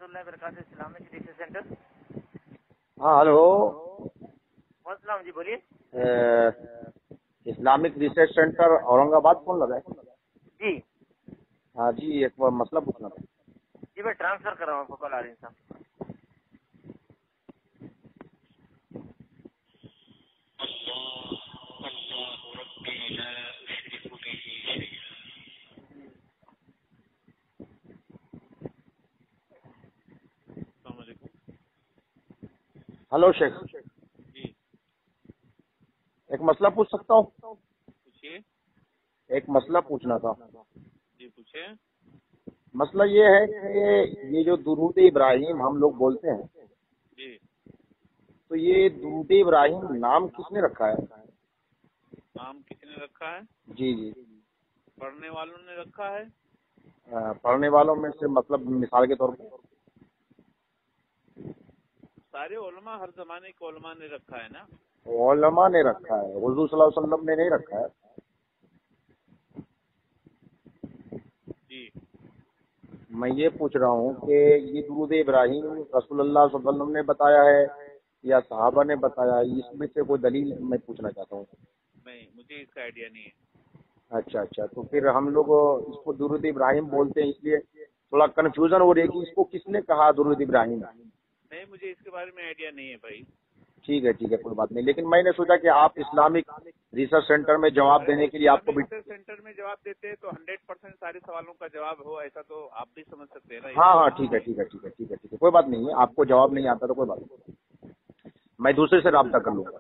اللہ وبرکاتہ. Islamic research centre. ہاں hello. السلام جی بولیے. اسلامک ریسرچ سینٹر اورنگ آباد فون لگا ہے؟ جی ہاں جی، ایک مسئلہ پوچھنا تھا. جی میں ٹرانسفر کر رہا ہوں آپ کو کال آ رہی صاحب. ہلو شیخ، جی ایک مسئلہ پوچھ سکتا ہوں؟ پوچھیے. ایک مسئلہ پوچھنا تھا. جی پوچھیں. مسئلہ یہ ہے کہ یہ جو درود ابراہیم ہم لوگ بولتے ہیں، جی تو یہ درود ابراہیم نام کس نے رکھا ہے؟ نام کس نے رکھا ہے؟ جی جی، پڑھنے والوں نے رکھا ہے. پڑھنے والوں میں سے مطلب مثال کے طور پہ سارے علماء، ہر زمانے کے علماء نے رکھا ہے نا. علماء نے رکھا ہے، حضور صلی اللہ علیہ وسلم نے نہیں رکھا ہے. جی میں یہ پوچھ رہا ہوں کہ یہ درود ابراہیم رسول اللہ صلی اللہ علیہ وسلم نے بتایا ہے یا صحابہ نے بتایا ہے؟ اس میں سے کوئی دلیل میں پوچھنا چاہتا ہوں. نہیں، مجھے اس کا آئیڈیا نہیں ہے. اچھا اچھا، تو پھر ہم لوگ اس کو درود ابراہیم بولتے ہیں، اس لیے تھوڑا کنفیوژن ہو رہی ہے کہ اس کو کس نے کہا درود ابراہیم. نہیں، مجھے اس کے بارے میں آئیڈیا نہیں ہے بھائی. ٹھیک ہے کوئی بات نہیں، لیکن میں نے سوچا کہ آپ اسلامک ریسرچ سینٹر میں جواب دینے کے لیے آپ کو بھی. ریسرچ سینٹر میں جواب دیتے ہیں تو 100% سارے سوالوں کا جواب ہو، ایسا تو آپ بھی سمجھ سکتے ہیں نا. ہاں ٹھیک ہے کوئی بات نہیں ہے. آپ کو جواب نہیں آتا تو کوئی بات نہیں، میں دوسرے سے رابطہ کر لوں گا.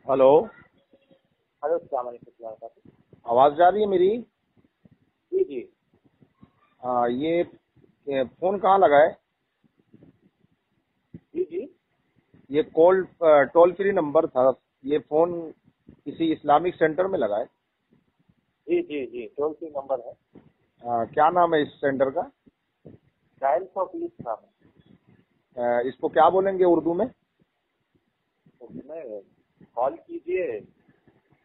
ہلو، ہلو السلام علیکم. آواز جا رہی ہے میری؟ جی جی ہاں، یہ فون کہاں لگا ہے؟ جی جی یہ کال ٹول فری نمبر تھا، یہ فون کسی اسلامک سینٹر میں لگا ہے؟ جی جی جی ٹول فری نمبر ہے. کیا نام ہے اس سینٹر کا؟ ڈائل فار پیس نام ہے. اس کو کیا بولیں گے اردو میں؟ اس میں کال کیجیے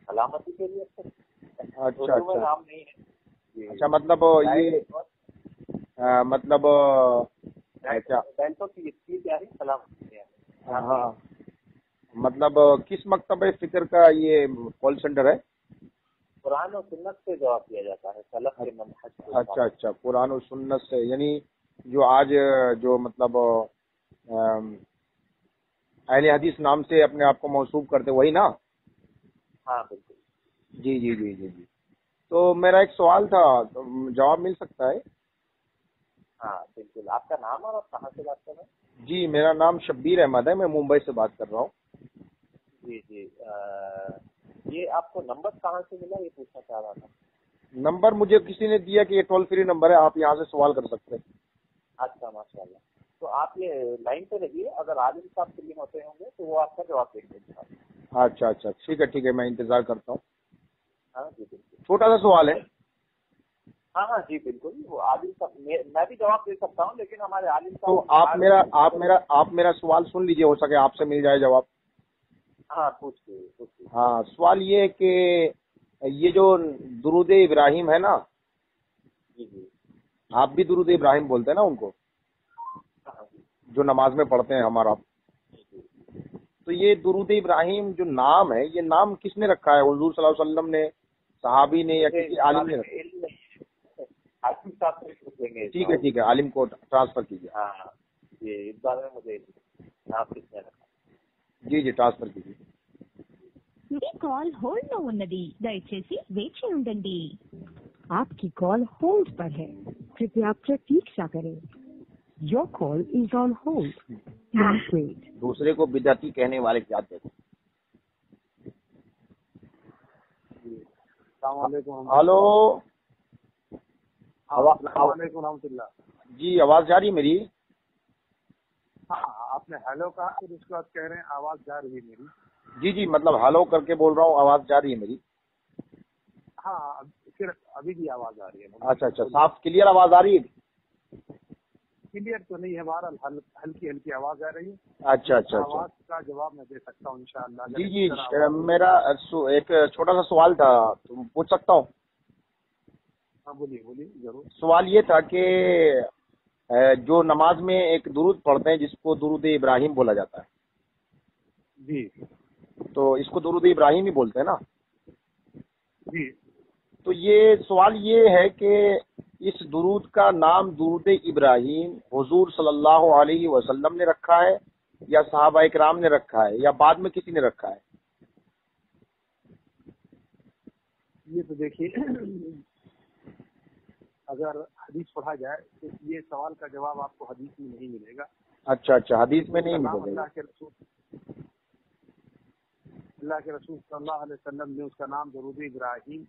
سلامتی کے لیے. اچھا اردو میں نام نہیں ہے. اچھا، مطلب یہ مطلب کیا؟ ڈائل فار پیس یعنی سلامتی. ہاں، مطلب کس مکتبہ فکر کا یہ کال سینٹر ہے؟ قرآن و سنت سے جواب دیا جاتا ہے، سلف کے منہج سے. اچھا، قرآن و سنت سے، یعنی جو آج جو مطلب اہل حدیث نام سے اپنے آپ کو موصوف کرتے وہی نا؟ ہاں بالکل. جی. تو میرا ایک سوال تھا، تو جواب مل سکتا ہے؟ ہاں بالکل. آپ کا نام اور آپ کہاں سے بات کر رہے ہیں؟ جی، میرا نام شبیر احمد ہے، میں ممبئی سے بات کر رہا ہوں. جی جی یہ آپ کو نمبر کہاں سے ملا یہ پوچھنا چاہ رہا تھا. نمبر مجھے کسی نے دیا کہ یہ ٹول فری نمبر ہے، آپ یہاں سے سوال کر سکتے ہیں. اچھا ماشاء اللہ. تو آپ یہ لائن پہ رہیے، اگر عالم صاحب فری ہوتے ہوں گے تو وہ آپ کا جواب دیں گے. اچھا، ٹھیک ہے، میں انتظار کرتا ہوں. ہاں جی بالکل. چھوٹا سا سوال ہے. ہاں جی بالکل. وہ عالم صاحب میں بھی جواب دے سکتا ہوں، لیکن ہمارے عالم تو صاحب آپ میرا سوال سن لیجئے، ہو سکے آپ سے مل جائے جواب. ہاں پوچھیے. ہاں، سوال یہ ہے کہ یہ جو درود ابراہیم ہے نا، جی آپ بھی درود ابراہیم بولتے ہیں نا ان کو، جو نماز میں پڑھتے ہیں ہمارا. تو یہ درود ابراہیم جو نام ہے، یہ نام کس نے رکھا ہے؟ حضور صلی اللہ علیہ وسلم نے، صحابی نے، یا کسی عالم نے رکھا؟ عالم صاحب سے پوچھیں گے. ٹھیک ہے، عالم کو ٹرانسفر کیجیے. ہاں یہ اس بارے میں مجھے آپ کس نے رکھا. جی ٹرانسفر کیجیے. మీ కాల్ హోల్డ్ లో ఉన్నది, దయచేసి వేచి ఉండండి. आपकी कॉल होल्ड पर है, कृपया प्रतीक्षा करें. Your call is on hold. Please wait. دوسرے کو بدعتی کہنے والے کیا کہتے ہیں؟ السلام علیکم. ہلو، السلام علیکم و رحمۃ اللہ. جی آواز جا رہی ہے میری؟ ہاں آپ نے ہیلو کہا، پھر اس کے بعد کہہ رہے ہیں آواز جا رہی ہے میری. جی مطلب ہلو کر کے بول رہا ہوں، آواز جا رہی ہے میری؟ ہاں پھر ابھی بھی آواز آ رہی ہے. اچھا، صاف کلیئر آواز آ رہی ہے؟ क्लियर तो नहीं है, बहरहाल हल्की हल्की आवाज आ रही है। अच्छा अच्छा अच्छा। आवाज का जवाब मैं दे सकता हूँ इंशाअल्लाह। जी जी, मेरा एक छोटा सा सवाल था, तो पूछ सकता हूँ? हाँ बोलिए बोलिए जरूर। सवाल ये था कि जो नमाज में एक दुरूद पढ़ते हैं जिसको दुरूद इब्राहिम बोला जाता है, जी तो इसको दुरूद इब्राहिम ही बोलते हैं ना? जी। तो ये सवाल ये है कि इस दुरूद का नाम दुरूद इब्राहिम हुजूर सल्लल्लाहु अलैहि वसल्लम ने रखा है या सहाबा इकराम ने रखा है या बाद में किसी ने रखा है? ये तो देखिए अगर हदीस पढ़ा जाए तो ये सवाल का जवाब आपको हदीस में नहीं मिलेगा। अच्छा अच्छा, हदीस में नहीं मिलेगा। अल्लाह के रसूल सल्लल्लाहु अलैहि वसल्लम ने उसका नाम दरूद इब्राहिम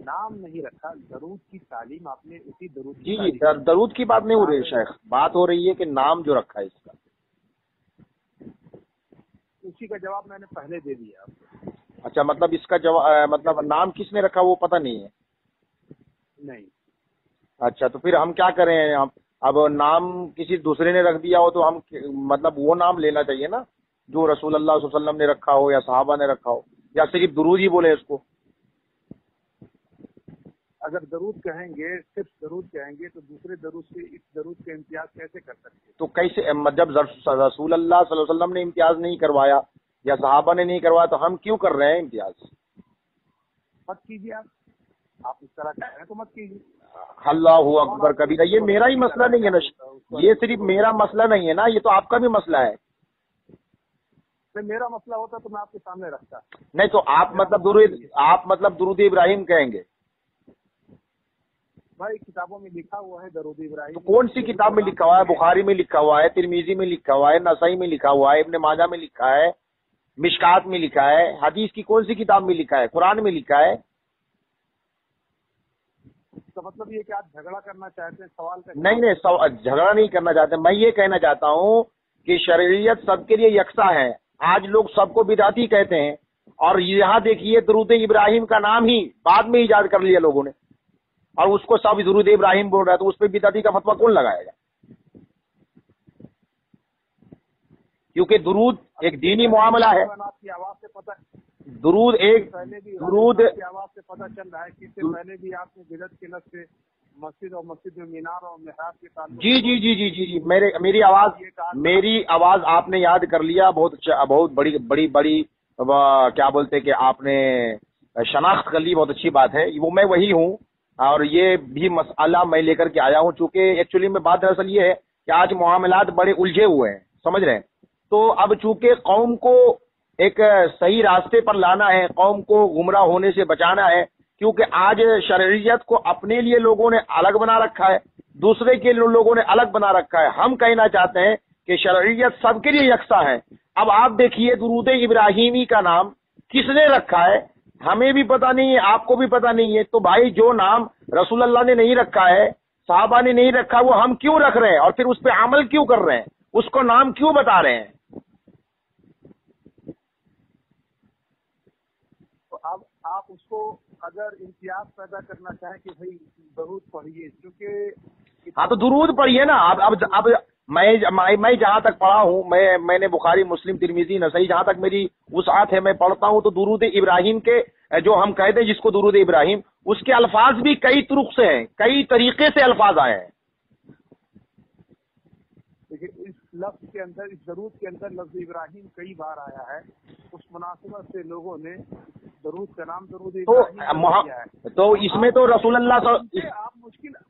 नाम नहीं रखा, दरूद की तालीम आपने उसी दरूद जी जी, दरूद की बात नहीं हो रही है शेख, बात हो रही है कि नाम जो रखा है इसका, उसी का जवाब मैंने पहले दे दिया आपको। अच्छा, मतलब इसका जवाब मतलब नाम किसने रखा वो पता नहीं है? नहीं। अच्छा, तो फिर हम क्या करें? हम अब नाम किसी दूसरे ने रख दिया हो तो हम मतलब वो नाम लेना चाहिए ना जो रसूल अल्लाह सल्लल्लाहु अलैहि वसल्लम ने रखा हो या सहाबा ने रखा हो, या सिर्फ दुरूद ही बोले इसको? अगर दरूद कहेंगे, सिर्फ दरूद कहेंगे तो दूसरे दरूद से इस दरूद का इम्तियाज कैसे कर सकते? तो कैसे, जब रसूल अल्लाह सल्लल्लाहु अलैहि वसल्लम ने इम्तियाज नहीं करवाया या सहाबा ने नहीं करवाया तो हम क्यों कर रहे हैं इम्तियाज? मत कीजिए आप इस तरह कह रहे हैं तो मत कीजिए। अल्लाहु अकबर कबीरा। ये मेरा ही मसला नहीं है ना, ये सिर्फ मेरा मसला नहीं है ना, ये तो आपका भी मसला है। मेरा मसला होता तो मैं आपके सामने रखता। नहीं तो आप मतलब दुरूद इब्राहिम कहेंगे भाई, किताबों में लिखा हुआ है दरूद इब्राहिम। तो कौन सी किताब में लिखा हुआ है? बुखारी में लिखा हुआ है, तिरमिजी में लिखा हुआ है, नसाई में लिखा हुआ है, इब्ने माजा में लिखा है, मिशकात में लिखा है। हदीस की कौन सी किताब में लिखा है? कुरान में लिखा है। तो मतलब ये कि आप झगड़ा करना चाहते हैं सवाल का? नहीं, झगड़ा नहीं करना चाहते। मैं ये कहना चाहता हूँ कि शरीयत सबके लिए यकसा है। आज लोग सबको बिदाती कहते हैं और यहाँ देखिए दुरूद इब्राहिम का नाम ही बाद में ईजाद कर लिया लोगों ने और उसको सब दुरूद इब्राहिम बोल रहा है, तो उस पर बिदाती का फतवा कौन लगाएगा? क्योंकि दुरूद एक दीनी मामला है। आपकी आवाज से पता, दुरूद की आवाज से पता चल रहा है कि इससे पहले भी आपने बिदअत के लफ्ज़ से मस्जिद और मस्जिद में मीनार और मेहराब के ताल्लुक। जी जी जी जी जी जी, मेरी आवाज आपने याद कर लिया। बहुत बड़ी क्या बोलते हैं कि आपने शनाख्त कर ली, बहुत अच्छी बात है। वो मैं वही हूँ और ये भी मसला मैं लेकर के आया हूँ। चूंकि एक्चुअली में बात दरअसल ये है कि आज मामलात बड़े उलझे हुए हैं, समझ रहे हैं। तो अब चूंकि कौम को एक सही रास्ते पर लाना है, कौम को गुमराह होने से बचाना है, क्योंकि आज शरीयत को अपने लिए लोगों ने अलग बना रखा है, दूसरे के लिए लोगों ने अलग बना रखा है। हम कहना चाहते हैं कि शरीयत सबके लिए यकसा है। अब आप देखिए दुरूद इब्राहिमी का नाम किसने रखा है? हमें भी पता नहीं है, आपको भी पता नहीं है। तो भाई जो नाम रसूल अल्लाह ने नहीं रखा है, साहबा ने नहीं रखा, वो हम क्यों रख रहे हैं और फिर उस पर अमल क्यों कर रहे हैं? उसको नाम क्यों बता रहे हैं? तो अब आप उसको अगर इम्तियाज पैदा करना चाहें कि भाई दरूद पढ़िए, क्योंकि हाँ तो दुरूद पढ़िए ना। अब मैं जहाँ तक पढ़ा हूँ, मैंने बुखारी, मुस्लिम, तिरमिजी, नसई जहाँ तक मेरी वुसअत है मैं पढ़ता हूँ, तो दुरूद इब्राहिम के जो हम कहते हैं जिसको दुरूद इब्राहिम, उसके अल्फाज भी कई तुरुक से हैं, कई तरीके से अल्फाज आए हैं। देखिए इस लफ्ज के अंदर, इस दरूद के अंदर लफ्ज इब्राहिम कई बार आया है। उस मुनासिबत से लोगों ने दरूद का नाम दरूद इब्राहिम दिया है। तो इसमें तो रसूल अल्लाह आप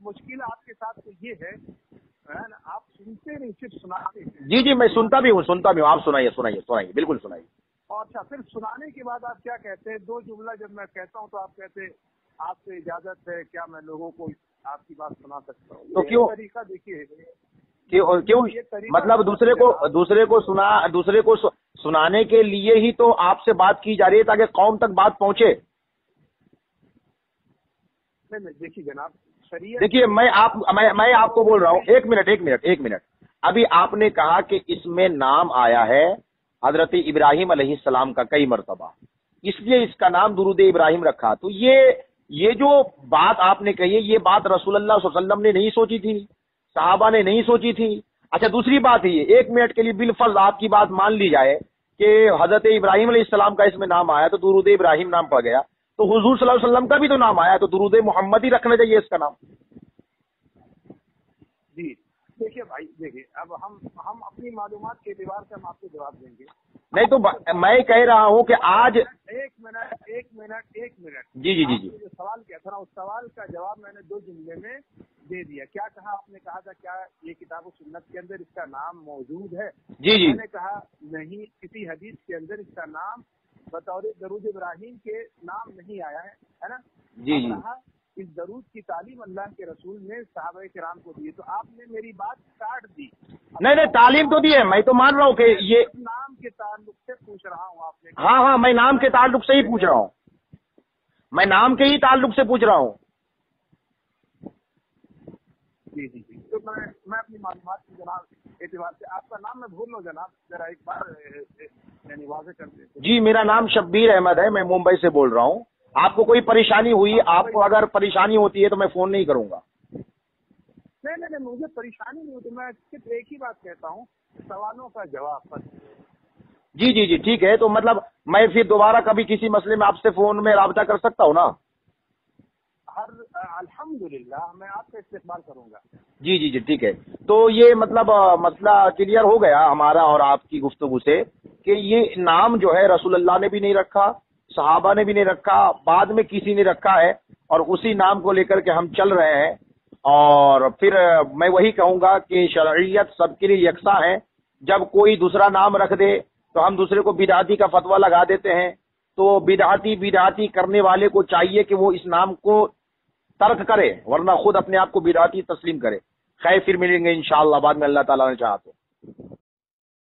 मुश्किल आपके साथ तो ये है ना, आप सुनते नहीं सिर्फ सुनाते हैं। जी जी, मैं सुनता भी हूँ। आप सुनाइए, बिल्कुल सुनाइए। और अच्छा, फिर सुनाने के बाद आप क्या कहते हैं? दो जुमला जब मैं कहता हूँ तो आप कहते हैं आपसे इजाजत है, क्या मैं लोगों को आपकी बात सुना सकता हूँ? तो क्यों तरीका देखिए, क्यों मतलब दूसरे को सुनाने के लिए ही तो आपसे बात की जा रही है ताकि कौम तक बात पहुंचे। नहीं देखिए जनाब, देखिए मैं आपको बोल रहा हूँ, एक मिनट। अभी आपने कहा कि इसमें नाम आया है हजरत इब्राहिम अलैहिस्सलाम का कई मर्तबा, इसलिए इसका नाम दुरूद इब्राहिम रखा। तो ये जो बात आपने कही है, ये बात रसूलुल्लाह सल्लल्लाहु अलैहि वसल्लम ने नहीं सोची थी, صحابہ ने नहीं सोची थी। अच्छा दूसरी बात है, ये 1 मिनट के लिए बिलफर्ज आपकी बात मान ली जाए कि हजरत इब्राहिम अलैहिस्सलाम का इसमें नाम आया तो दुरूद इब्राहिम नाम पड़ गया, तो हुजूर सल्लल्लाहु अलैहि वसल्लम का भी तो नाम आया, तो दुरूद मोहम्मद ही रखना चाहिए इसका नाम। जी देखिए भाई, देखिए अब हम अपनी मालूमात के एतबार से हम आपको जवाब देंगे। नहीं तो मैं कह रहा हूँ कि आज एक मिनट जी जी जी जी जो सवाल किया था ना, उस सवाल का जवाब मैंने 2 जुमले में दे दिया। क्या कहा आपने? कहा था क्या ये किताब सुन्नत के अंदर इसका नाम मौजूद है? जी जी मैंने कहा नहीं, किसी हदीस के अंदर इसका नाम बतौर दरूद इब्राहिम के नाम नहीं आया है ना? जी जी कहा इस दरूद की तालीम अल्लाह के रसूल ने सहाबा किराम को दी, तो आपने मेरी बात काट दी। नहीं तालीम तो दी है, मैं तो मान रहा हूँ कि ये नाम के ताल्लुक से पूछ रहा हूँ आपने। हाँ मैं नाम के ताल्लुक से ही पूछ रहा हूँ, मैं नाम के ही ताल्लुक से पूछ रहा हूँ। जी जी जी, तो मैं अपनी मालूमात की जनाब एतबार से, आपका नाम मैं भूल लो जनाब, जरा एक बार यानी वाज़ेह कर देते। जी मेरा नाम शब्बीर अहमद है, मैं मुंबई से बोल रहा हूँ। आपको कोई परेशानी हुई, आपको अगर परेशानी होती है तो मैं फोन नहीं करूंगा। नहीं मुझे परेशानी नहीं होती, मैं सिर्फ एक ही बात कहता हूँ, सवालों का जवाब बस। जी जी जी ठीक है, तो मतलब मैं फिर दोबारा कभी किसी मसले में आपसे फोन में राब्ता कर सकता हूँ ना? अल्हम्दुलिल्लाह मैं आपका इस्तेमाल करूंगा। जी जी जी ठीक है। तो ये मतलब मसला क्लियर हो गया हमारा और आपकी गुफ्तगू से कि ये नाम जो है रसूलुल्लाह ने भी नहीं रखा, सहाबा ने भी नहीं रखा, बाद में किसी ने रखा है, और उसी नाम को लेकर के हम चल रहे हैं। और फिर मैं वही कहूंगा कि शरइयत सबके लिए यकसा है। जब कोई दूसरा नाम रख दे तो हम दूसरे को बिदअती का फतवा लगा देते हैं, तो बिदअती करने वाले को चाहिए कि वो इस नाम को तर्क करे, वरना खुद अपने आप को बिदअती तस्लीम करे। खैर फिर मिलेंगे इंशाअल्लाह बाद में, अल्लाह ताला ने चाहा तो।